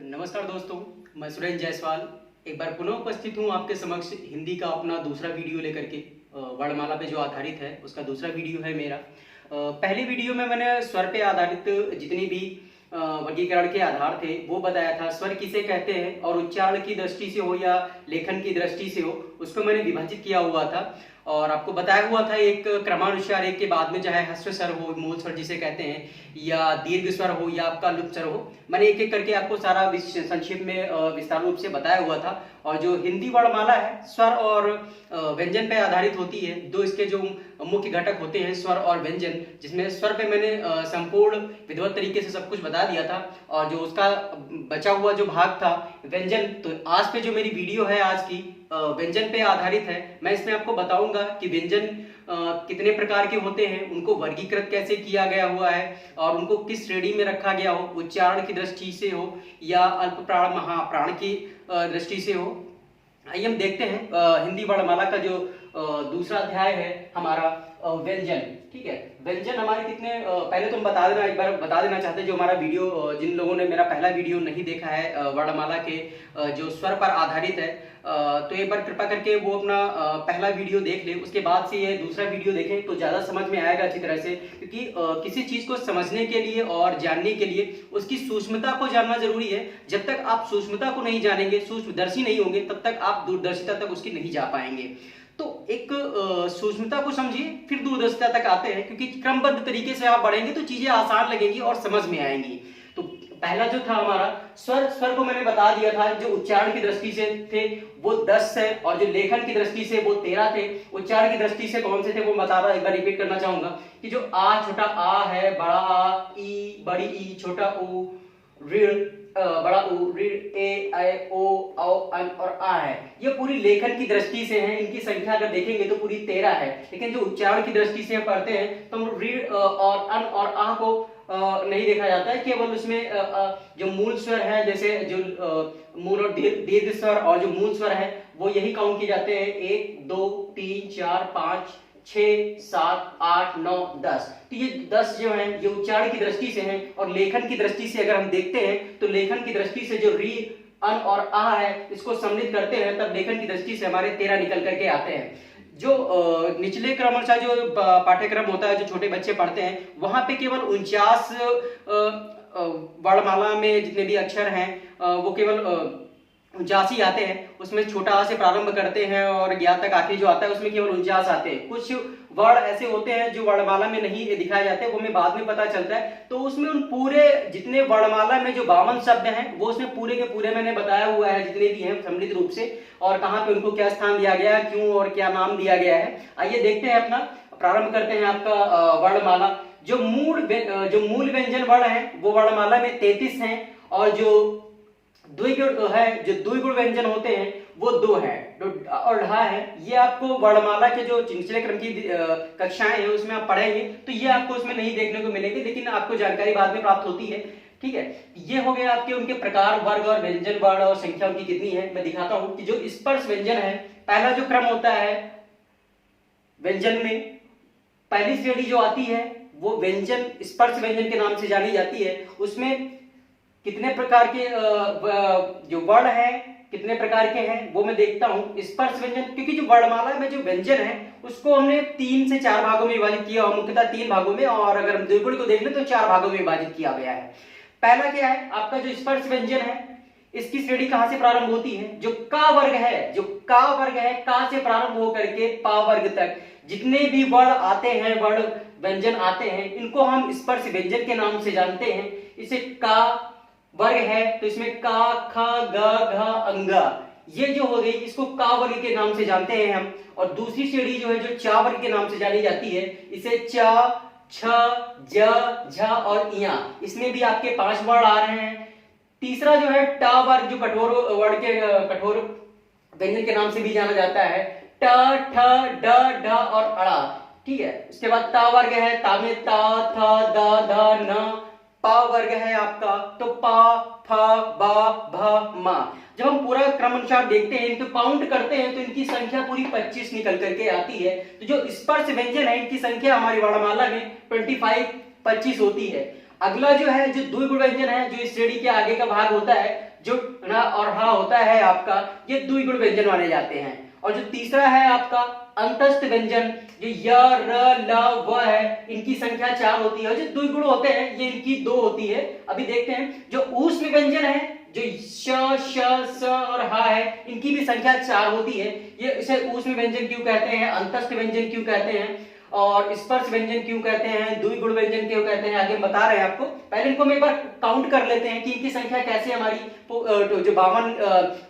नमस्कार दोस्तों, मैं सुरेंद्र जायसवाल एक बार पुनः उपस्थित हूँ आपके समक्ष हिंदी का अपना दूसरा वीडियो लेकर के। वर्णमाला पे जो आधारित है उसका दूसरा वीडियो है मेरा। पहले वीडियो में मैंने स्वर पे आधारित जितनी भी वर्गीकरण के आधार थे वो बताया था, स्वर किसे कहते हैं और उच्चारण की दृष्टि से हो या लेखन की दृष्टि से हो उसको मैंने विभाजित किया हुआ था और आपको बताया हुआ था एक क्रमानुसार, एक के बाद में चाहे ह्रस्व स्वर हो, मूल स्वर जिसे कहते हैं, या दीर्घ स्वर हो या आपका लुप्त स्वर हो। मैंने एक एक करके आपको सारा संक्षेप में विस्तार रूप से बताया हुआ था। और जो हिंदी वर्णमाला है स्वर और व्यंजन पे आधारित होती है। दो इसके जो मुख्य घटक होते हैं स्वर और व्यंजन, जिसमें स्वर पे मैंने संपूर्ण विधिवत तरीके से सब कुछ बता दिया था और जो उसका बचा हुआ जो भाग था व्यंजन, तो आज पे जो मेरी वीडियो है आज की व्यंजन पे आधारित है। मैं इसमें आपको बताऊंगा कि व्यंजन कितने प्रकार के होते हैं, उनको वर्गीकृत कैसे किया गया हुआ है और उनको किस श्रेणी में रखा गया हो, उच्चारण की दृष्टि से हो या अल्प प्राण महाप्राण की दृष्टि से हो। आइए हम देखते हैं हिंदी वर्णमाला का जो दूसरा अध्याय है हमारा व्यंजन। ठीक है, व्यंजन हमारे कितने पहले तो हम बता देना, एक बार बता देना चाहते हैं जो हमारा वीडियो, जिन लोगों ने मेरा पहला वीडियो नहीं देखा है वर्णमाला के जो स्वर पर आधारित है, तो एक बार कृपा करके वो अपना पहला वीडियो देख ले, उसके बाद से ये दूसरा वीडियो देखें तो ज्यादा समझ में आएगा अच्छी तरह से। क्योंकि किसी चीज को समझने के लिए और जानने के लिए उसकी सूक्ष्मता को जानना जरूरी है। जब तक आप सूक्ष्मता को नहीं जानेंगे, सूक्ष्मदर्शी नहीं होंगे, तब तक आप दूरदर्शिता तक उसकी नहीं जा पाएंगे। तो एक सूक्ष्मता को समझिए फिर दूरदर्शिता तक आते हैं, क्योंकि क्रमबद्ध तरीके से आप बढ़ेंगे तो चीजें आसान लगेंगी और समझ में आएंगी। तो पहला जो था हमारा स्वर को मैंने बता दिया था, जो उच्चारण की दृष्टि से थे वो 10 है और जो लेखन की दृष्टि से वो 13 थे। उच्चारण की दृष्टि से कौन से थे वो बता रहा, एक बार रिपीट करना चाहूंगा कि जो आ छोटा आ है, बड़ा आ, ई बड़ी ई, छोटा ऊ, ऋण बड़ा ऊ, ऋण ए ऐ ओ औ अन और आ है। ये पूरी लेखन की दृष्टि से है। इनकी संख्या अगर देखेंगे तो पूरी 13 है। लेकिन जो उच्चारण की दृष्टि से पढ़ते हैं तो हम ऋण और अन और आ को नहीं देखा जाता है। केवल उसमें जो मूल स्वर है, जैसे जो मूल और दीर्घ स्वर और जो मूल स्वर है वो यही काउंट किए जाते हैं। 1 2 3 4 5 6 7 8 9 10। तो ये 10 जो है ये उच्चारण की दृष्टि से हैं। और लेखन की दृष्टि से अगर हम देखते हैं तो लेखन की दृष्टि से जो री अन और आ है इसको सम्मिलित करते हैं, तब लेखन की दृष्टि से हमारे 13 निकल करके आते हैं। जो निचले क्रम अनुसार जो पाठ्यक्रम होता है, जो छोटे बच्चे पढ़ते हैं, वहां पे केवल 49 वर्णमाला में जितने भी अक्षर हैं वो केवल 49 आते हैं। उसमें छोटा आ से प्रारंभ करते हैं और ज्ञा तक आखिरी जो आता है उसमें केवल 49 आते हैं। कुछ वर्ण ऐसे होते हैं जो वर्णमाला में नहीं दिखाए जाते, वो हमें बाद में पता चलता है। तो उसमें उन पूरे जितने वर्णमाला में जो 52 शब्द हैं वो उसमें पूरे के पूरे मैंने बताया हुआ है, जितने भी हैं सम्मिलित रूप से, और कहाँ पे उनको क्या स्थान दिया गया है, क्यों और क्या नाम दिया गया है। आइए देखते हैं, अपना प्रारंभ करते हैं आपका वर्णमाला। जो मूल व्यंजन वर्ण है वो वर्णमाला में 33 हैं और जो द्विगुण है, जो द्विगुण व्यंजन होते हैं वो 2 है और ढा है। ये आपको वर्णमाला के जो निचले क्रम की कक्षाएं हैं उसमें आप पढ़ेंगे तो ये आपको उसमें नहीं देखने को मिलेंगे, लेकिन आपको जानकारी बाद में प्राप्त होती है। ठीक है, ये हो गए आपके उनके प्रकार, वर्ग और व्यंजन वर्ण और संख्या उनकी कितनी है। मैं दिखाता हूं कि जो स्पर्श व्यंजन है, पहला जो क्रम होता है व्यंजन में, पहली श्रेणी जो आती है वो व्यंजन स्पर्श व्यंजन के नाम से जानी जाती है। उसमें कितने प्रकार के जो वर्ण है, कितने प्रकार के हैं वो मैं देखता हूं। स्पर्श व्यंजन, क्योंकि जो वर्णमाला में जो व्यंजन है उसको हमने 3 से 4 भागों में विभाजित किया, मुख्यतः 3 भागों में, और अगर हम द्विगुण को देख लें तो 4 भागों में विभाजित किया गया है। पहला क्या है आपका जो स्पर्श व्यंजन है, इसकी श्रेणी कहां से प्रारंभ होती है, जो का वर्ग है, जो का वर्ग है, का से प्रारंभ होकर के पा वर्ग तक जितने भी वर्ण आते हैं, वर्ण व्यंजन आते हैं, इनको हम स्पर्श व्यंजन के नाम से जानते हैं। इसे का वर्ग है तो इसमें का ख ग घ अंगा, ये जो हो गई इसको का वर्ग के नाम से जानते हैं हम। और दूसरी श्रेणी जो है जो चा वर्ग के नाम से जानी जाती है, इसे च छ ज झ और इया, इसमें भी आपके 5 वर्ण आ रहे हैं। तीसरा जो है टा वर्ग, जो कठोर वर्ण के कठोर व्यंजन के नाम से भी जाना जाता है, ट ठ ड ढ और अड़ा। ठीक है, उसके बाद ता वर्ग है, ता में ता थ द ध न। पा वर्ग है आपका तो पा फ बा भ मा। जब हम पूरा क्रम अनुसार देखते हैं, इनको काउंट करते हैं तो इनकी संख्या पूरी 25 निकल करके आती है। तो जो स्पर्श व्यंजन है इनकी संख्या हमारी वर्णमाला में 25 होती है। अगला जो है जो द्विगुण व्यंजन है, जो इस श्रेणी के आगे का भाग होता है, जो ना और हा होता है आपका, ये द्विगुण व्यंजन माने जाते हैं। और जो तीसरा है आपका अंतस्थ व्यंजन, जो य र ल व है, इनकी संख्या 4 होती है। और जो द्विगुण होते हैं ये इनकी 2 होती है। अभी देखते हैं जो ऊष्म व्यंजन है, जो श श स और ह है, इनकी भी संख्या 4 होती है। ये इसे ऊष्म व्यंजन क्यों कहते हैं, अंतस्थ व्यंजन क्यों कहते हैं और स्पर्श व्यंजन क्यों कहते हैं, द्विगुण व्यंजन क्यों कहते हैं, आगे हम बता रहे हैं आपको। पहले इनको हम एक बार काउंट कर लेते हैं कि इनकी संख्या कैसे हमारी जो 52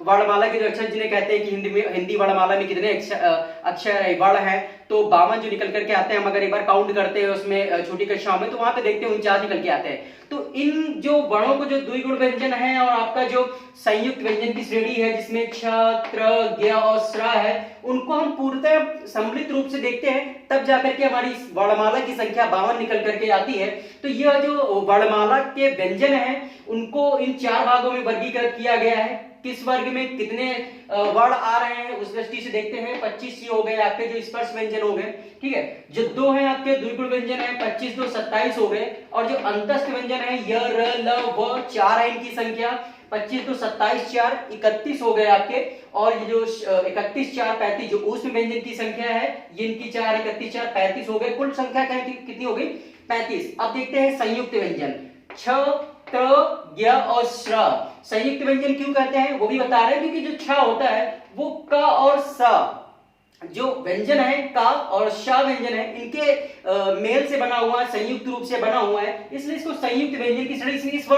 वर्णमाला के जो अक्षर जिन्हें कहते हैं कि हिंदी वर्णमाला में कितने अक्षर वर्ण हैं, तो 52 जो निकल करके आते हैं। हम अगर एक बार काउंट करते हैं उसमें छोटी कक्षाओं में, तो वहां पे देखते हैं 49 निकल के आते हैं। तो इन जो वर्णों को जो द्विगुण व्यंजन है और आपका जो संयुक्त व्यंजन की श्रेणी है जिसमें क्ष त्र ज्ञ और स्र है, उनको हम पूर्णतः सम्मिलित रूप से देखते हैं, तब जाकर के हमारी वर्णमाला की संख्या 52 निकल करके आती है। तो यह जो वर्णमाला के व्यंजन है उनको इन 4 भागों में वर्गीकृत किया गया है। किस वर्ग में कितने वर्ण आ रहे हैं उस दृष्टि से देखते हैं। 25 ये हो गए आपके जो स्पर्श व्यंजन हो गए, ठीक है। जो 2 है आपके द्विगुण व्यंजन है, 25 2 27 हो गए। और जो अंतस्थ व्यंजन है य र ल व 4 है इनकी संख्या, 25 2 27 4 31 हो गए आपके। और ये जो 31 4 35 जो ऊष्म व्यंजन की संख्या है, ये इनकी 4 31 4 35 हो गए। कुल संख्या कितनी हो गई, 35। अब देखते हैं संयुक्त व्यंजन, छ त्र ज्ञ और श्र। संयुक्त व्यंजन क्यों कहते हैं वो भी बता रहे हैं, क्योंकि जो छ होता है वो क और स जो व्यंजन है का और श व्यंजन है, इनके मेल से बना हुआ है, संयुक्त रूप से बना हुआ है, इसलिए इसको संयुक्त व्यंजन की श्रेणी। इस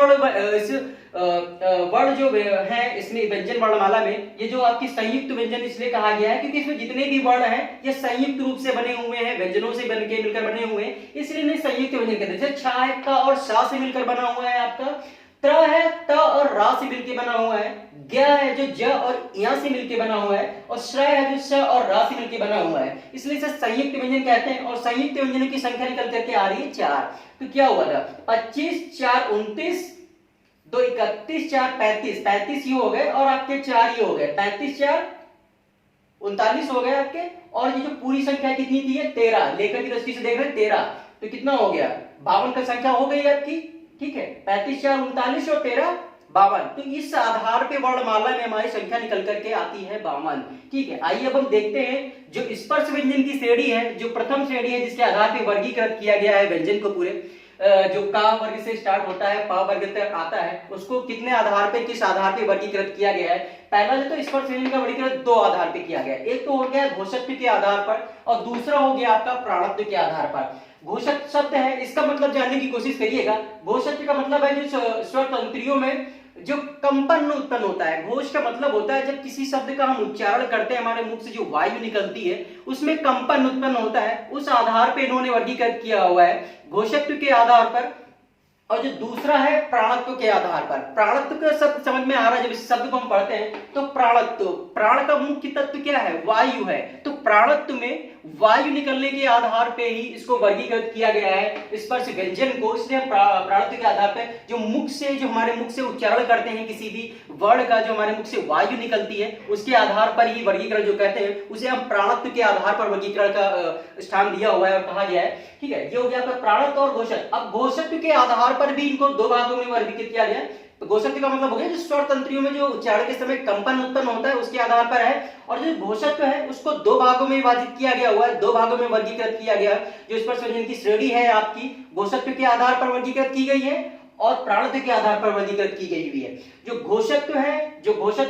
वर्ण जो है इसमें व्यंजन वर्णमाला में, ये जो आपकी संयुक्त व्यंजन इसलिए कहा गया है क्योंकि इसमें जितने भी वर्ण हैं ये संयुक्त रूप से बने हुए हैं, व्यंजनों से बनके मिलकर बने हुए हैं, इसलिए इन्हें संयुक्त व्यंजन कहते हैं। जैसे छ है क और श से मिलकर बना हुआ है आपका, त्र है त और रा से मिलकर बना हुआ है, ज्ञ है जो ज और य से मिलकर बना हुआ है, और श्र है जो श और रा से मिलकर बना हुआ है, इसलिए इसे संयुक्त व्यंजन कहते हैं। और संयुक्त व्यंजनों की संख्या निकल करके आ रही है 4। तो क्या हुआ था, 25 4 29 2 31 4 35, 35 ये हो गए और आपके 4 ये हो गए, 35 4 39 हो गए आपके। और ये जो पूरी संख्या कितनी थी, 13, लेखन की दृष्टि से देख रहे हैं 13, तो कितना हो गया, 52 का संख्या हो गई आपकी, ठीक है। 35 4 39 और 13 52। तो इस आधार पे वर्णमाला में हमारी संख्या निकल करके आती है 52, ठीक है। आइए अब हम देखते हैं जो स्पर्श व्यंजन की श्रेणी है, जो प्रथम श्रेणी है जिसके आधार पे वर्गीकृत किया गया है व्यंजन को पूरे, जो का वर्ग से स्टार्ट होता है पा वर्ग तक आता है, उसको कितने आधार पे किस आधार पे वर्गीकृत किया गया है। पहला जो तो स्पर्श व्यंजन का वर्गीकृत 2 आधार पे किया गया, एक तो हो गया घोषत्व के आधार पर और दूसरा हो गया आपका प्राणत्व के आधार पर। घोषक शब्द है, इसका मतलब जानने की कोशिश करिएगा। घोषत्व का मतलब है जो स्वर तंत्रियों में जो कंपन उत्पन्न होता है। घोष का मतलब होता है जब किसी शब्द का हम उच्चारण करते हैं, हमारे मुख से जो वायु निकलती है उसमें कंपन उत्पन्न होता है, उस आधार पे इन्होंने वर्गीकृत किया हुआ है घोषत्व के आधार पर। और जो दूसरा है प्राणत्व के आधार पर। प्राणत्व का शब्द समझ में आ रहा है, जब इस शब्द को हम पढ़ते हैं तो प्राणत्व, प्राण का मुख्य तत्व क्या है, वायु है, तो प्राणत्व में वायु निकलने के आधार पे ही इसको वर्गीकृत किया गया है स्पर्श व्यंजन को। इसलिए हम प्राणत्व के आधार पे जो मुख से, जो हमारे मुख से उच्चारण करते हैं किसी भी वर्ण का, जो हमारे मुख से वायु निकलती है उसके आधार पर ही वर्गीकरण जो कहते हैं उसे हम प्राणत्व के आधार पर वर्गीकरण का स्थान दिया हुआ है और कहा गया है, ठीक है। ये हो गया आपका प्राणत्व और घोषत्व। अब घोषत्व के आधार पर भी इनको 2 भागों में वर्गीकृत किया गया। तो घोषत्व का मतलब हो गया जो स्वर तंत्रियों में जो उच्चारण के समय कंपन उत्पन्न होता है उसके आधार पर है, और जो घोषत्व है उसको 2 भागों में विभाजित किया गया हुआ है, 2 भागों में वर्गीकृत किया गया। जो स्पर्श व्यंजन की श्रेणी है आपकी घोषत्व के आधार पर वर्गीकृत की गई है और प्राणत्व के आधार पर वर्गीकृत की गई हुई है। जो घोषत्व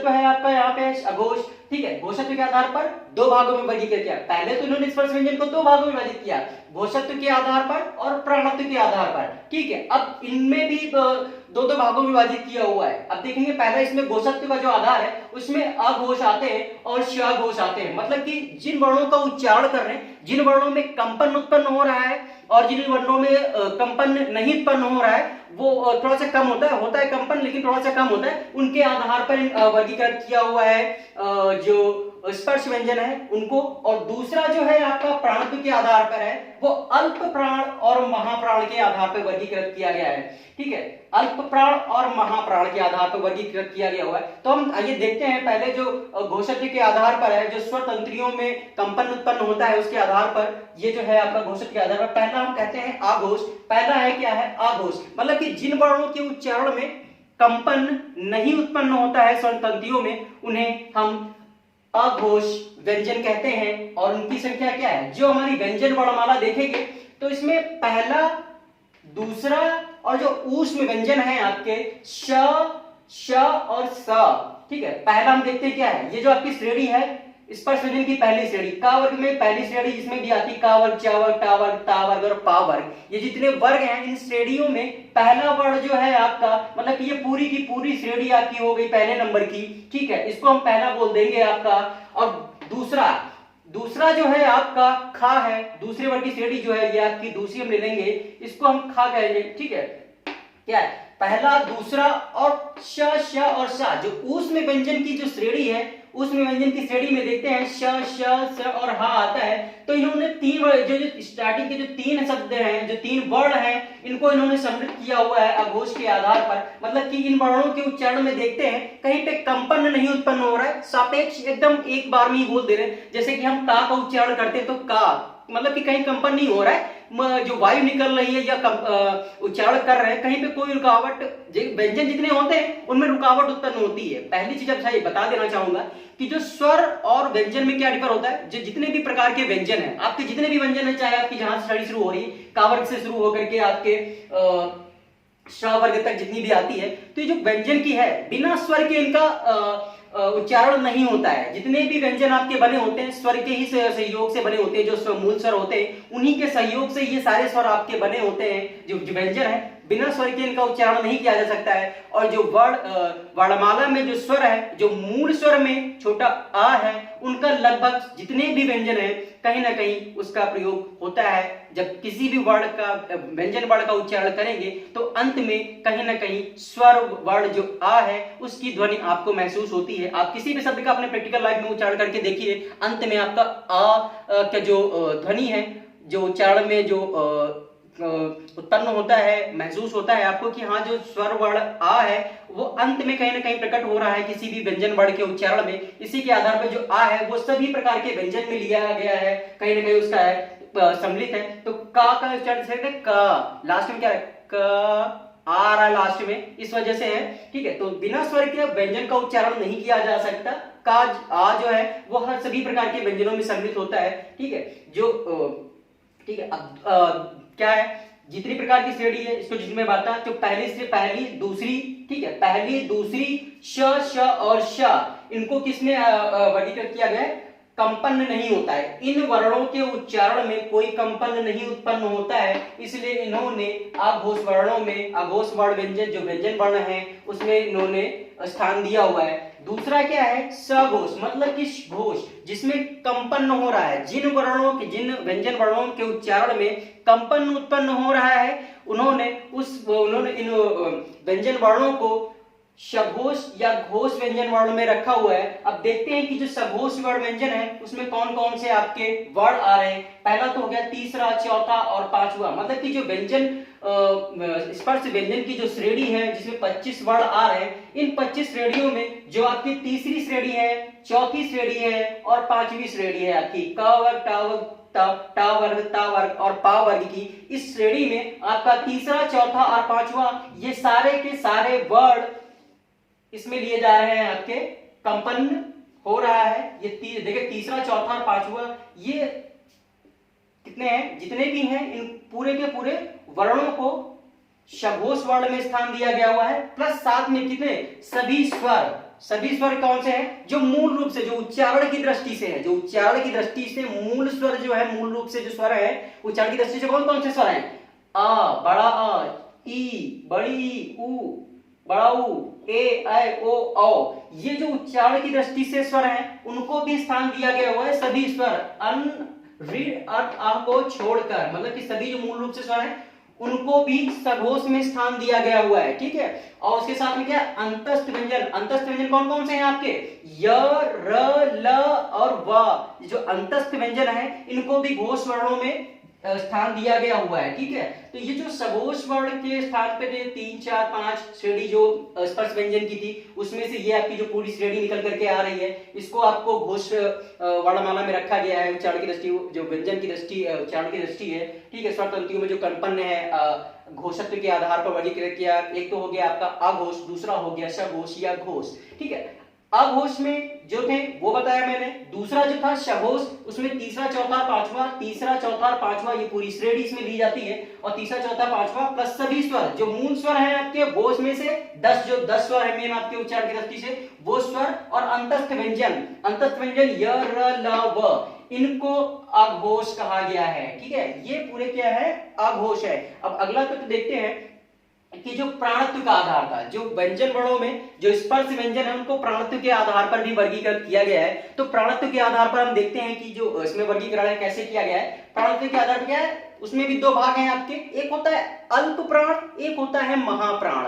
है आपका यहाँ पे अघोष, ठीक है। घोषत्व के आधार पर 2 भागों में वर्गीकृत किया। पहले तो इन्होंने स्पर्श व्यंजन को 2 भागों में विभाजित किया, घोषत्व के आधार पर और प्राणत्व के आधार पर, ठीक है। अब इनमें भी 2 भागों में विभाजित किया हुआ है। अब देखेंगे पहले इसमें घोषत्व का जो आधार है उसमें अघोष आते हैं और श घोष आते हैं, मतलब कि जिन वर्णों का उच्चारण कर रहे हैं, जिन वर्णों में कंपन उत्पन्न हो रहा है और जिन वर्णों में कंपन नहीं उत्पन्न हो रहा है वो थोड़ा सा कम होता है कंपन, लेकिन थोड़ा सा कम होता है, उनके आधार पर वर्गीकृत किया हुआ है जो स्पर्श व्यंजन है उनको। और दूसरा जो है आपका प्राणत्व के आधार पर है, वो अल्प प्राण और महाप्राण के आधार पर वर्गीकृत किया गया है, ठीक है। अल्प प्राण और महाप्राण के आधार पर वर्गीकृत किया गया हुआ है। तो हम आइए देखते हैं पहले जो घोषत्व के आधार पर है, जो स्वर तंत्रियों में कंपन उत्पन्न होता है उसके आधार पर, ये जो है आपका घोषत्व के आधार पर पहला हम कहते हैं आघोष। पहला है क्या है, आघोष, मतलब कि जिन वर्णों के उच्चारण में कंपन नहीं उत्पन्न होता है स्वर्ण तंतुओं में, उन्हें हम अघोष व्यंजन कहते हैं। और उनकी संख्या क्या है, जो हमारी व्यंजन वर्णमाला देखेंगे तो इसमें पहला, दूसरा और जो ऊष्म व्यंजन है आपके श, श और स, ठीक है। पहला हम देखते हैं क्या है, ये जो आपकी श्रेणी है स्पर्श व्यंजन की पहली श्रेणी, का वर्ग में पहली श्रेणी जिसमें भी आती का वर्ग, चा वर्ग, टा वर्ग, ता वर्ग और पा वर्ग, ये जितने वर्ग हैं इन श्रेणियों में पहला वर्ण जो है आपका, मतलब कि ये पूरी की पूरी श्रेणी आपकी हो गई पहले नंबर की, ठीक है, इसको हम पहला बोल देंगे आपका। और दूसरा जो है आपका खा है, दूसरे वर्ग की श्रेणी जो है ये आपकी दूसरी हम ले लेंगे, इसको हम खा कहेंगे, ठीक है। क्या है, पहला, दूसरा और श, श और सा, जो ऊष्म व्यंजन की जो श्रेणी है, ऊष्म व्यंजन की श्रेणी में देखते हैं श, श, स और हा आता है। तो इन्होंने तीन जो स्टार्टिंग के जो तीन शब्द हैं, जो तीन वर्ण हैं, इनको इन्होंने सम्मिलित किया हुआ है अघोष के आधार पर। मतलब कि इन वर्णों के उच्चारण में देखते हैं कहीं पे कंपन नहीं उत्पन्न हो रहा है, सापेक्ष एकदम एक बार में ही बोल दे रहे हैं। जैसे कि हम का उच्चारण करते हैं तो का, मतलब कि कहीं कंपन नहीं हो रहा है, जो वायु निकल रही है या उच्चारण कर रहे हैं, कहीं पे कोई रुकावट, व्यंजन जितने होते हैं उनमें रुकावट उत्पन्न होती है। पहली चीज अच्छा ये बता देना चाहूंगा कि जो स्वर और व्यंजन में क्या डिफर होता है, जो जितने भी प्रकार के व्यंजन हैं, आपके जितने भी व्यंजन है, चाहे आपकी जहां स्टडी शुरू हो रही है का वर्ग से शुरू होकर के आपके श वर्ग तक जितनी भी आती है, तो ये जो व्यंजन की है बिना स्वर के इनका उच्चारण नहीं होता है। जितने भी व्यंजन आपके बने होते हैं स्वर के ही सहयोग से बने होते हैं, जो मूल स्वर होते हैं उन्हीं के सहयोग से ये सारे स्वर आपके बने होते हैं। जो व्यंजन है बिना स्वर के इनका उच्चारण नहीं किया जा सकता है। और जो वर्णमाला में जो स्वर है, जो मूल स्वर में छोटा आ है, उनका लगभग जितने भी व्यंजन है कहीं ना कहीं उसका प्रयोग होता है। जब किसी भी वर्ण का, व्यंजन वर्ण का उच्चारण करेंगे तो अंत में कहीं ना कहीं स्वर वर्ण जो आ है उसकी ध्वनि आपको महसूस होती है। आप किसी भी शब्द का अपने प्रैक्टिकल लाइफ में उच्चारण करके देखिए, अंत में आपका आ का जो ध्वनि है, जो उच्चारण में जो उत्पन्न होता है, महसूस होता है आपको कि हाँ जो स्वर वर्ण आ है वो अंत में कहीं ना कहीं प्रकट हो रहा है किसी भी व्यंजन वर्ण के उच्चारण में। इसी के आधार पर जो आ है वो सभी प्रकार के व्यंजन में लिया गया है, कहीं ना कहीं उसका है सम्मिलित है। तो का उच्चारण से का लास्ट में क्या है, क आ रहा है लास्ट में, इस वजह से है, ठीक है। तो बिना स्वर के व्यंजन का उच्चारण नहीं किया जा सकता। का आ जो है वो हर सभी प्रकार के व्यंजनों में सम्मिलित होता है, ठीक है। जो ठीक है, अब क्या है, जितनी प्रकार की श्रेणी है इसको जिसमें बात है, तो पहली से पहली, दूसरी, ठीक है, पहली, दूसरी, श, श और श, इनको किसने वर्गीकृत किया गया है, कंपन नहीं होता है। इन वर्णों के उच्चारण में कोई कंपन नहीं उत्पन्न होता है, इसलिए इन्होंने अघोष वर्णों में, अघोष वर्ण व्यंजन जो व्यंजन वर्ण है उसमें इन्होंने स्थान दिया हुआ है। दूसरा क्या है, सघोष, मतलब कि घोष जिसमें कंपन हो रहा है। जिन वर्णों के, जिन व्यंजन वर्णों के उच्चारण में कंपन उत्पन्न हो रहा है, उन्होंने इन व्यंजन वर्णों को सघोष या घोष व्यंजन वर्ण में रखा हुआ है। अब देखते हैं कि जो सघोष वर्ण व्यंजन है उसमें कौन कौन से आपके वर्ण आ रहे हैं। पहला तो हो गया, तीसरा, चौथा और पांचवा, मतलब कि जो व्यंजन स्पर्श व्यंजन की जो श्रेणी है जिसमें 25 वर्ण आ रहे हैं, इन 25 श्रेणियों में जो आपकी तीसरी श्रेणी है, चौथी श्रेणी है और पांचवी श्रेणी है आपकी क वर्ग, टा वर्ग, टा वर्ग, ता वर्ग और पा वर्ग की, इस श्रेणी में आपका तीसरा, चौथा और पांचवा ये सारे के सारे वर्ण इसमें लिए जा रहे हैं, आपके कंपन हो रहा है। ये देखिए तीसरा, चौथा और पांचवा ये कितने हैं, जितने भी हैं इन पूरे के पूरे वर्णों को सघोष वर्ण में स्थान दिया गया हुआ है। प्लस साथ में कितने, सभी स्वर, सभी स्वर कौन से हैं, जो मूल रूप से, जो उच्चारण की दृष्टि से है, जो उच्चारण की दृष्टि से मूल स्वर जो है, मूल रूप से जो स्वर है उच्चारण की दृष्टि से कौन कौन से स्वर हैं, आ बड़ा आ, ई बड़ी ई, उ बड़ा उ, ए ऐ ओ औ, ये जो उच्चारण की दृष्टि से स्वर हैं उनको भी स्थान दिया गया हुआ है। सभी स्वर अन, ऋ, अ, आ को छोड़कर, मतलब कि सभी जो मूल रूप से स्वर हैं उनको भी सघोष में स्थान दिया गया हुआ है, ठीक है। और उसके साथ में क्या, अंतस्थ व्यंजन, अंतस्थ व्यंजन कौन कौन से हैं आपके, य, र, ल और व, जो अंतस्थ व्यंजन है इनको भी घोष वर्णों में स्थान दिया गया हुआ है, ठीक है। तो ये जो सघोष वर्ण के स्थान पे जो 3 4 5 श्रेणी जो स्पर्श व्यंजन की थी, उसमें से ये आपकी जो पूरी श्रेणी निकल करके आ रही है, इसको आपको घोष वर्णमाला में रखा गया है। उच्चारण की दृष्टि, जो व्यंजन की दृष्टि, उच्चारण की दृष्टि है, ठीक है। स्वर तंतुओं में जो कंपन है घोषत्व के आधार पर वर्गीकृत किया। एक तो हो गया आपका अघोष, दूसरा हो गया सघोष या घोष, ठीक है। अघोष में जो थे वो बताया मैंने, दूसरा जो था सघोष, उसमें तीसरा चौथा पांचवा, तीसरा चौथा पांचवा ये पूरी श्रेणी इसमें ली जाती है, और तीसरा चौथा पांचवा प्लस सभी स्वर जो मूल स्वर हैं आपके वो उसमें से 10 जो 10 स्वर है मेन आपके उच्चारण की दृष्टि से वो स्वर, और अंतस्थ व्यंजन, अंतस्थ व्यंजन य र ल व, इनको अघोष कहा गया है, ठीक है। ये पूरे क्या है, अघोष है। अब अगला तत्व देखते हैं कि जो प्राणत्व का आधार था, जो व्यंजन वर्णों में जो स्पर्श व्यंजन है उनको प्राणत्व के आधार पर भी वर्गीकृत किया गया है। तो प्राणत्व के आधार पर हम देखते हैं कि जो इसमें वर्गीकरण है कैसे किया गया है। प्राणत्व के आधार पर क्या है, उसमें भी दो भाग हैं आपके, एक होता है अल्प प्राण, एक होता है महाप्राण।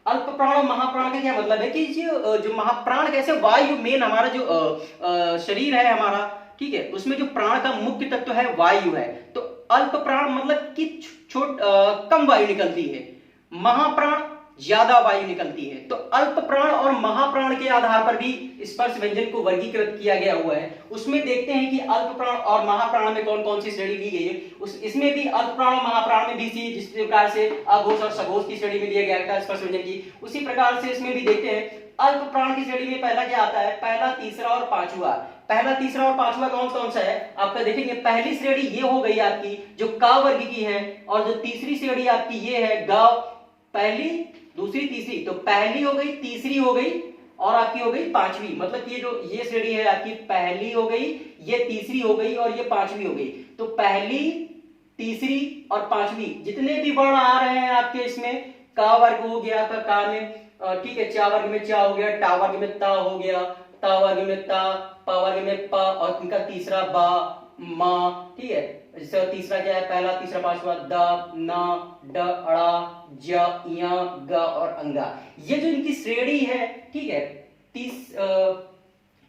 अल्प प्राण और महाप्राण का क्या मतलब है कि जो महाप्राण कैसे, वायु मेन हमारा जो शरीर है हमारा, ठीक है, उसमें जो प्राण का मुख्य तत्व है वायु है। तो अल्प प्राण मतलब कि कम वायु निकलती है, महाप्राण ज्यादा वायु निकलती है। तो अल्प प्राण और महाप्राण के आधार पर भी स्पर्श व्यंजन को वर्गीकृत किया गया हुआ है। उसमें देखते हैं कि अल्प प्राण और महाप्राण में कौन कौन सी श्रेणी ली गई है। इसमें भी अल्प प्राण और महाप्राण में भी जिस प्रकार से अघोष और सघोष की श्रेणी में लिया गया था स्पर्श व्यंजन की, उसी प्रकार से इसमें भी देखते हैं अल्प प्राण की श्रेणी में पहला क्या आता है, पहला तीसरा और पांचवा। पहला तीसरा और पांचवा कौन कौन सा है आपका देखेंगे। पहली श्रेणी ये हो गई आपकी जो का वर्ग की है, और जो तीसरी श्रेणी आपकी ये है ग, पहली दूसरी तीसरी, तो पहली हो गई, तीसरी हो गई और आपकी हो गई पांचवी। मतलब ये जो ये श्रेणी है आपकी पहली हो गई, ये तीसरी हो गई और ये पांचवी हो गई। तो पहली, तीसरी और पांचवी जितने भी वर्ण आ रहे हैं आपके इसमें, का वर्ग हो गया था का में, ठीक है, चा वर्ग में चा हो गया, टा वर्ग में ता हो गया, ता वर्ग में ता, पा वर्ग में पा, और इनका तीसरा बा मा, ठीक है। जैसे तीसरा क्या है, पहला तीसरा पांचवा द न ड अड़ा ज या ग और अंगा, ये जो इनकी श्रेणी है, ठीक है।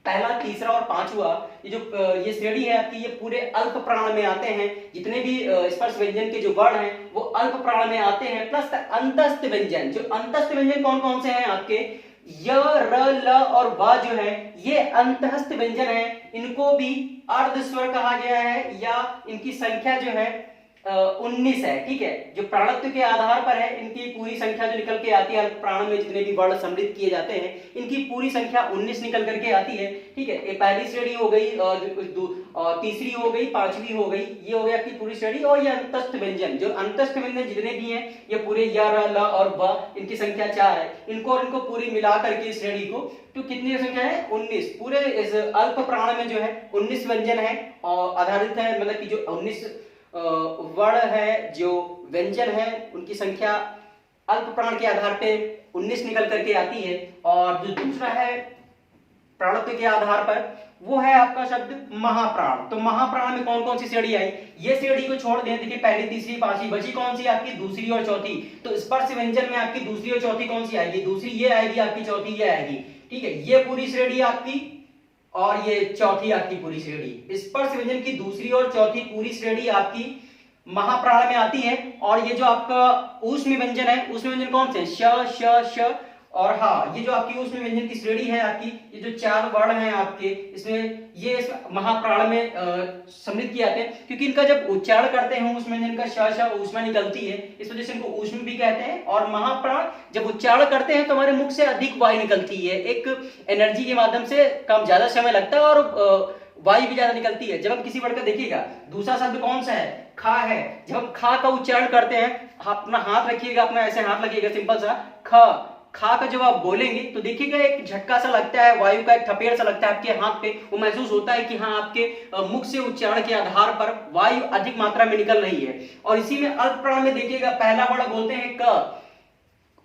पहला तीसरा और पांचवा ये जो ये श्रेणी है आपकी, ये पूरे अल्प प्राण में आते हैं। जितने भी स्पर्श व्यंजन के जो वर्ण हैं वो अल्प प्राण में आते हैं। प्लस अंतस्थ व्यंजन, जो अंतस्थ व्यंजन कौन कौन से हैं आपके, य र ल और व जो है ये अंतस्थ व्यंजन है। इनको भी अर्ध स्वर कहा गया है, या इनकी संख्या जो है 19 है, ठीक है। जो प्राणत्व के आधार पर है इनकी पूरी संख्या जो निकल के आती है, प्राण में जितने भी वर्ण सम्मिलित किए जाते हैं इनकी पूरी संख्या 19 निकल करके आती है, ठीक है। ये पहली श्रेणी हो गई, तीसरी हो गई, पांचवी हो गई, ये हो गया आपकी पूरी श्रेणी। और ये अंतस्थ व्यंजन, जो अंतस्थ व्यंजन जितने भी हैं ये पूरे य र ल और व, इनकी संख्या 4 है। इनको और इनको पूरी मिला करके श्रेणी को तो कितनी संख्या है 19। पूरे इस अल्प प्राण में जो है 19 व्यंजन है और आधारित है, मतलब कि जो 19 वर्ण है, जो व्यंजन है उनकी संख्या अल्प प्राण के आधार पे 19 निकल करके आती है। और जो दूसरा है प्राणत्व के आधार पर वो है आपका शब्द महाप्राण। तो महाप्राण में कौन कौन सी श्रेणी आई, ये श्रेणी को छोड़ दें, देखिए पहली तीसरी पांचवी, बची कौन सी आपकी दूसरी और चौथी। तो स्पर्श व्यंजन में आपकी दूसरी और चौथी कौन सी आएगी, दूसरी ये आएगी आपकी, चौथी ये आएगी, ठीक है। ये पूरी श्रेणी आपकी और ये चौथी आपकी पूरी श्रेणी, स्पर्श व्यंजन की दूसरी और चौथी पूरी श्रेणी आपकी महाप्राण में आती है। और ये जो आपका ऊष्म व्यंजन है, ऊष्म व्यंजन कौन से, श श श और हा, ये जो आपकी ऊष्म व्यंजन की श्रेणी है आपकी, ये जो 4 वर्ण हैं आपके इसमें, ये इस महाप्राण में सम्मिलित किए जाते हैं। क्योंकि इनका जब उच्चारण करते हैं ऊष्म व्यंजन का श श ऊष्मा निकलती है, इस वजह से इनको ऊष्म भी कहते हैं। और महाप्राण जब उच्चारण करते हैं तो हमारे मुख से अधिक वायु निकलती है, एक एनर्जी के माध्यम से कम ज्यादा समय लगता है और वायु भी ज्यादा निकलती है। जब हम किसी वर्ड का देखिएगा, दूसरा शब्द कौन सा है, खा है। जब हम खा का उच्चारण करते हैं, अपना हाथ रखिएगा, अपना ऐसे हाथ लगेगा सिंपल सा, ख खा का जब आप बोलेंगे तो देखिएगा एक झटका सा लगता है, वायु का एक थपेड़ सा लगता है आपके हाथ पे। वो महसूस होता है कि हाँ आपके मुख से उच्चारण के आधार पर वायु अधिक मात्रा में निकल रही है। और इसी में अल्प प्राण में देखिएगा पहला वर्ण बोलते हैं क,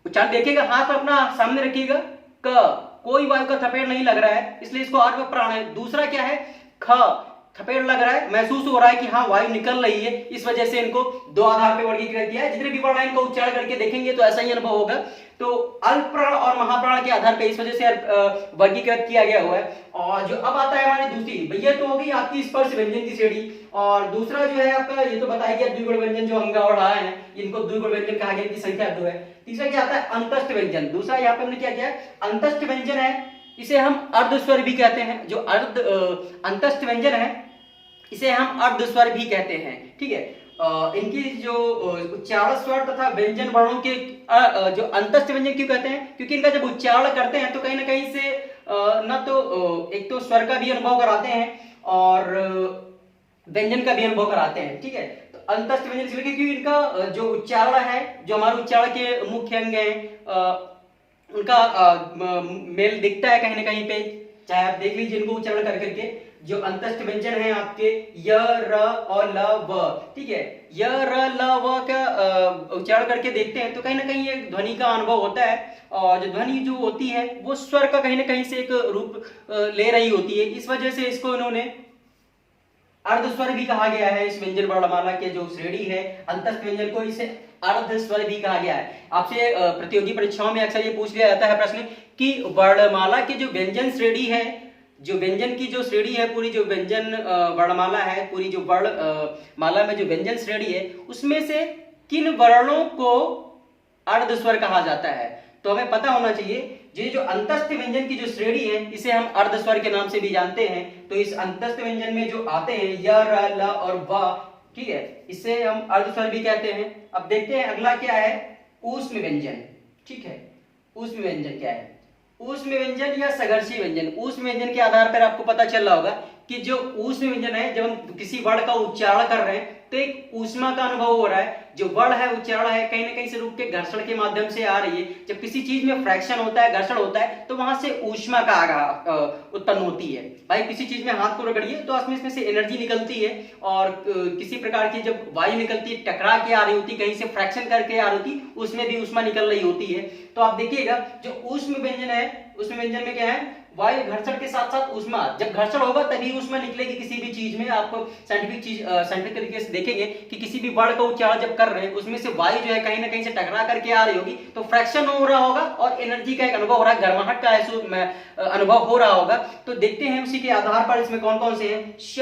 उच्चारण देखिएगा, हाथ अपना सामने रखिएगा, क, कोई वायु का थपेड़ नहीं लग रहा है, इसलिए इसको अल्प प्राण है। दूसरा क्या है ख, थपेड़ लग रहा है, महसूस हो रहा है कि हाँ वायु निकल रही है, इस वजह से इनको दो आधार पे वर्गीकृत किया है। जितने भी वर्ण इनको उच्चारण करके देखेंगे तो ऐसा ही अनुभव होगा। तो अल्प प्राण और महाप्राण के आधार पे इस वजह से वर्गीकृत किया गया हुआ है। और जो अब आता है हमारी दूसरी, भैया तो हो गई आपकी स्पर्श व्यंजन की श्रेणी, और दूसरा जो है आपका ये तो बताया गया द्विगुण व्यंजन जो अंगा और हा है, इनको द्विगुण व्यंजन कहा गया, इनकी संख्या 2 है। तीसरा क्या आता है अंतस्थ व्यंजन। दूसरा यहाँ पे हमने क्या किया, अंतस्थ व्यंजन है, इसे हम अर्ध स्वर भी कहते हैं। जो अंतस्थ व्यंजन है इसे हम अर्ध स्वर भी कहते हैं, ठीक है। इनकी जो उच्चारण स्वर तथा व्यंजन वर्णों के जो अंतस्थ व्यंजन क्यों कहते हैं, क्योंकि इनका जब उच्चारण करते हैं तो कहीं ना कहीं से न तो एक तो स्वर का भी अनुभव कराते हैं और व्यंजन का भी अनुभव कराते हैं, ठीक है। तो अंतस्थ व्यंजन इसलिए क्योंकि इनका जो उच्चारण है, जो हमारे उच्चारण के मुख्य अंग हैं, उनका मेल दिखता है कहीं ना कहीं पे, चाहे आप देख लीजिए इनको उच्चारण कर करके। जो अंतस्थ व्यंजन है आपके य, र और ल, व, ठीक है। य, र, ल, व का उच्चारण करके देखते हैं तो कहीं ना कहीं एक ध्वनि का अनुभव होता है, और जो ध्वनि जो होती है वो स्वर का कहीं ना कहीं से एक रूप ले रही होती है। इस वजह से इसको इन्होंने अर्ध स्वर भी कहा गया है। इस व्यंजन वर्णमाला के जो श्रेणी है अंतस्थ व्यंजन को, इसे अर्ध स्वर भी कहा गया है। आपसे प्रतियोगी परीक्षाओं में अक्सर ये पूछ लिया जाता है प्रश्न कि वर्णमाला की जो व्यंजन श्रेणी है, जो व्यंजन की जो श्रेणी है, पूरी जो व्यंजन वर्णमाला है, पूरी जो वर्णमाला में जो व्यंजन श्रेणी है, उसमें से किन वर्णों को अर्ध स्वर कहा जाता है। तो हमें पता होना चाहिए ये जो अंतस्थ व्यंजन की जो श्रेणी है इसे हम अर्ध स्वर के नाम से भी जानते हैं। तो इस अंतस्थ व्यंजन में जो आते हैं य, र, ल और व, ठीक है, इसे हम अर्ध स्वर भी कहते हैं। अब देखते हैं अगला क्या है, ऊष्म व्यंजन, ठीक है। ऊष्म व्यंजन क्या है, ऊष्म व्यंजन या संघर्षी व्यंजन। ऊष्म व्यंजन के आधार पर आपको पता चल रहा होगा कि जो ऊष्म व्यंजन है, जब हम किसी वर्ण का उच्चारण कर रहे हैं तो एक ऊष्मा का अनुभव हो रहा है। जो वर्ण है, उच्चारण है, कहीं ना कहीं से रूप के घर्षण के माध्यम से आ रही है। जब किसी चीज में फ्रैक्शन होता है, घर्षण होता है, तो वहां से ऊष्मा का उत्पन्न होती है। भाई किसी चीज में हाथ को रगड़िए तो इसमें से एनर्जी निकलती है, और किसी प्रकार की जब वायु निकलती है, टकरा के आ रही होती, कहीं से फ्रैक्शन करके आ रही होती, उसमें भी ऊष्मा निकल रही होती है। तो आप देखिएगा जो ऊष्म व्यंजन है, ऊष्म व्यंजन में क्या है, वायु घर्षण के साथ साथ ऊष्मा, जब घर्षण होगा तभी ऊष्मा निकलेगी किसी भी चीज में। आप साइंटिफिक तरीके से देखेंगे कि किसी भी वर्ण का उच्चारण जब कर रहे हैं उसमें से वायु जो है कहीं ना कहीं से टकरा करके आ रही होगी, तो फ्रैक्शन हो रहा होगा और एनर्जी का एक अनुभव हो रहा है, गर्माहट का अनुभव हो रहा होगा। तो देखते हैं उसी के आधार पर इसमें कौन कौन से हैं, श,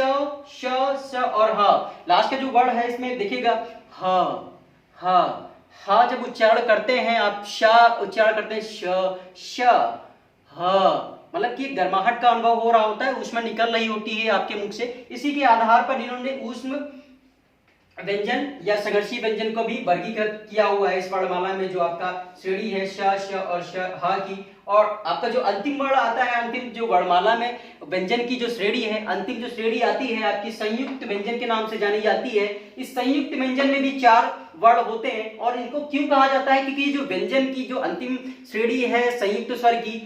श, स और ह। लास्ट का जो वर्ण है इसमें देखिएगा ह, ह, ह जब उच्चारण करते हैं आप, श उच्चारण करते हैं, श, ह, मतलब कि गर्माहट का अनुभव हो रहा होता है, ऊष्मा निकल रही होती है आपके मुख से। इसी के आधार पर इन्होंने ऊष्म व्यंजन या संघर्षी व्यंजन को भी वर्गीकृत किया हुआ है इस वर्णमाला में। जो आपका श्रेणी है श, श और श, ह की, और आपका जो अंतिम वर्ण आता है, अंतिम जो वर्णमाला में व्यंजन की जो श्रेणी है, अंतिम जो श्रेणी आती है आपकी संयुक्त व्यंजन के नाम से जानी जाती है। इस संयुक्त व्यंजन में भी 4 वर्ण होते हैं, और इनको क्यों कहा जाता है, क्योंकि जो व्यंजन की जो अंतिम श्रेणी है संयुक्त स्वर की,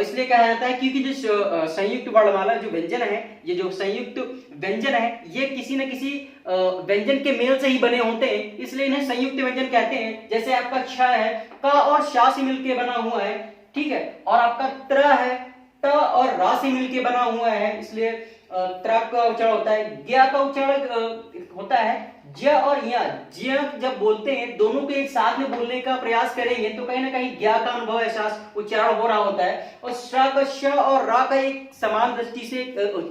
इसलिए कहा जाता है क्योंकि जो संयुक्त वर्णमाला जो व्यंजन है, ये जो संयुक्त व्यंजन है, ये किसी न किसी व्यंजन के मेल से ही बने होते हैं, इसलिए इन्हें संयुक्त व्यंजन कहते हैं। जैसे आपका छ है, क और शा से मिलकर बना हुआ है, ठीक है, और आपका त्र है, ट और रा से मिलकर बना हुआ है, इसलिए त्र का उच्चारण होता है। ज्ञ का उच्चारण होता है ज और य। ज्य जब बोलते हैं, दोनों को एक साथ में बोलने का प्रयास करेंगे तो कहीं ना कहीं ज्ञ का अनुभव, एहसास, उच्चारण हो रहा होता है। और श्र का श और रा का एक समान दृष्टि से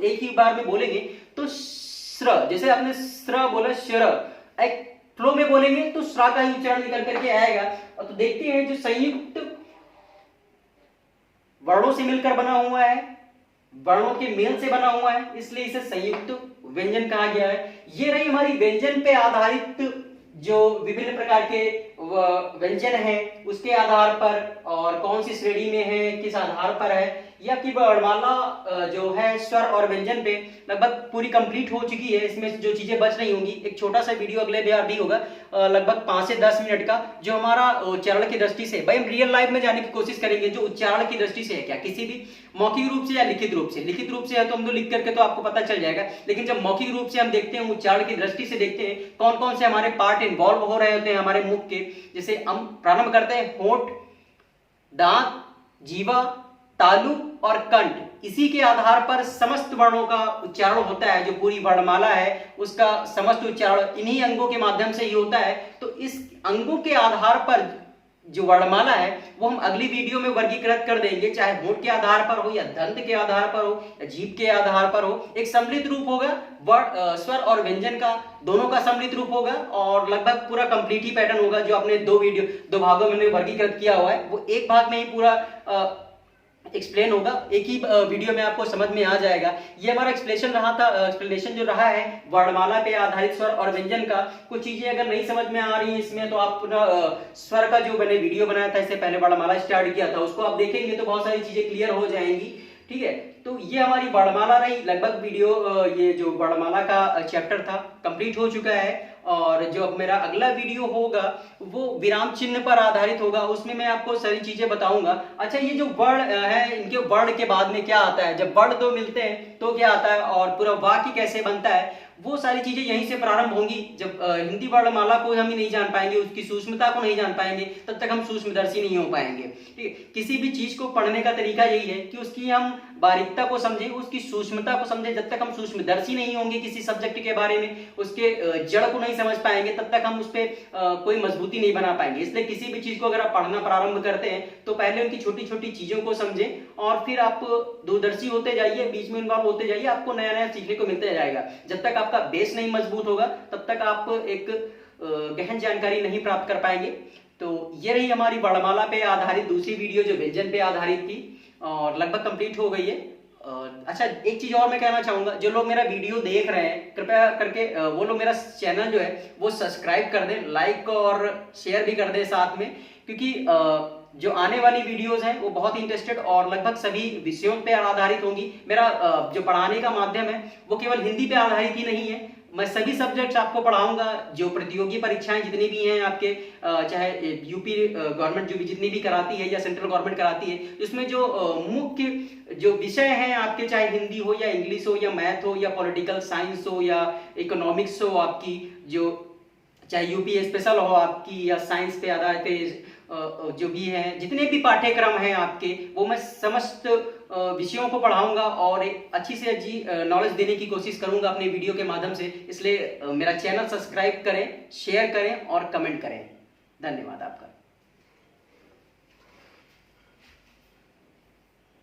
एक ही बार में बोलेंगे तो श्र, जैसे आपने श्र बोला, श्र एक फ्लो में बोलेंगे तो श्रा का ही उच्चारण निकल करके आएगा। और तो देखते हैं जो संयुक्त वर्णों से मिलकर बना हुआ है, वर्णों के मेल से बना हुआ है, इसलिए इसे संयुक्त व्यंजन कहा गया है। ये रही हमारी व्यंजन पे आधारित जो विभिन्न प्रकार के व्यंजन हैं उसके आधार पर, और कौन सी श्रेणी में है, किस आधार पर है, या कि वर्णमाला जो है स्वर और व्यंजन पे लगभग पूरी कंप्लीट हो चुकी है। इसमें जो चीजें बच रही होंगी, एक छोटा सा वीडियो अगले बार भी होगा लगभग 5 से 10 मिनट का, जो हमारा उच्चारण की दृष्टि से, भाई हम रियल लाइफ में जाने की कोशिश करेंगे जो उच्चारण की दृष्टि से है क्या, किसी भी मौखिक रूप से या लिखित रूप से। लिखित रूप से है तो हम तो लिख करके तो आपको पता चल जाएगा, लेकिन जब मौखिक रूप से हम देखते हैं, उच्चारण की दृष्टि से देखते हैं कौन कौन से हमारे पार्ट इन्वॉल्व हो रहे होते हैं हमारे मुख के। जैसे हम प्रारंभ करते हैं होंठ, दांत, जीवा, तालु और कंठ, इसी के आधार पर समस्त वर्णों का उच्चारण होता है। जो पूरी वर्णमाला है उसका समस्त उच्चारण इन्हीं अंगों के माध्यम से ही होता है। तो इस अंगों के आधार पर जो वर्णमाला है वो हम अगली वीडियो में वर्गीकृत कर देंगे, चाहे होंठ के आधार पर हो या दंत के आधार पर हो या जीभ के आधार पर हो। एक सम्मिलित रूप होगा, स्वर और व्यंजन का दोनों का सम्मिलित रूप होगा और लगभग पूरा कंप्लीट ही पैटर्न होगा। जो आपने दो भागों में वर्गीकृत किया हुआ है वो एक भाग में ही पूरा एक्सप्लेन होगा, एक ही वीडियो में आपको समझ में आ जाएगा। ये हमारा एक्सप्लेनेशन जो रहा है वर्णमाला पे आधारित स्वर और व्यंजन का। कुछ चीजें अगर नहीं समझ में आ रही हैं इसमें तो आप स्वर का जो मैंने वीडियो बनाया था, इससे पहले वर्णमाला स्टार्ट किया था, उसको आप देखेंगे तो बहुत सारी चीजें क्लियर हो जाएंगी। ठीक है, तो ये हमारी वर्णमाला रही। लगभग वीडियो ये जो वर्णमाला का चैप्टर था कंप्लीट हो चुका है। और जो अब मेरा अगला वीडियो होगा वो विराम चिन्ह पर आधारित होगा, उसमें मैं आपको सारी चीजें बताऊंगा। अच्छा, ये जो वर्ण है, इनके वर्ण के बाद में क्या आता है, जब वर्ण दो मिलते हैं तो क्या आता है और पूरा वाक्य कैसे बनता है, वो सारी चीजें यहीं से प्रारंभ होंगी। जब हिंदी वर्णमाला को हम ही नहीं जान पाएंगे, उसकी सूक्ष्मता को नहीं जान पाएंगे, तब तक हम सूक्ष्मदर्शी नहीं हो पाएंगे। ठीक है, किसी भी चीज को पढ़ने का तरीका यही है कि उसकी हम बारीकता को समझें, उसकी सूक्ष्मता को समझें। जब तक हम सूक्ष्मदर्शी नहीं होंगे किसी सब्जेक्ट के बारे में, उसके जड़ को नहीं समझ पाएंगे, तब तक हम उस पर कोई मजबूती नहीं बना पाएंगे। इसलिए किसी भी चीज को अगर आप पढ़ना प्रारंभ करते हैं तो पहले उनकी छोटी छोटी चीजों को समझें और फिर आप दूरदर्शी होते जाइए, बीच में इन्वॉल्व होते जाइए, आपको नया नया सीखने को मिलता जाएगा। जब तक आपका बेस नहीं मजबूत होगा तब तक आप एक गहन जानकारी नहीं प्राप्त कर पाएंगे। तो ये रही हमारी वर्णमाला पे आधारित दूसरी वीडियो जो व्यंजन पे आधारित थी और लगभग कंप्लीट हो गई है। अच्छा, एक चीज और मैं कहना चाहूंगा, जो लोग मेरा वीडियो देख रहे हैं कृपया करके वो लोग मेरा चैनल जो है वो सब्सक्राइब कर दें, लाइक और शेयर भी कर दें साथ में, क्योंकि जो आने वाली वीडियोस हैं वो बहुत ही इंटरेस्टेड और लगभग सभी विषयों पे आधारित होंगी। मेरा जो पढ़ाने का माध्यम है वो केवल हिंदी पे आधारित ही नहीं है, मैं सभी सब्जेक्ट्स आपको पढ़ाऊंगा। जो प्रतियोगी परीक्षाएं जितनी भी हैं आपके, चाहे यूपी गवर्नमेंट जो भी जितनी भी कराती है या सेंट्रल गवर्नमेंट कराती है, उसमें जो मुख्य जो विषय हैं आपके, चाहे हिंदी हो या इंग्लिश हो या मैथ हो या पॉलिटिकल साइंस हो या इकोनॉमिक्स हो आपकी, जो चाहे यूपी स्पेशल हो आपकी या साइंस पे आधारित जो भी है, जितने भी पाठ्यक्रम हैं आपके, वो मैं समस्त विषयों को पढ़ाऊंगा और एक अच्छी से अच्छी नॉलेज देने की कोशिश करूंगा अपने वीडियो के माध्यम से। इसलिए मेरा चैनल सब्सक्राइब करें, शेयर करें और कमेंट करें। धन्यवाद आपका।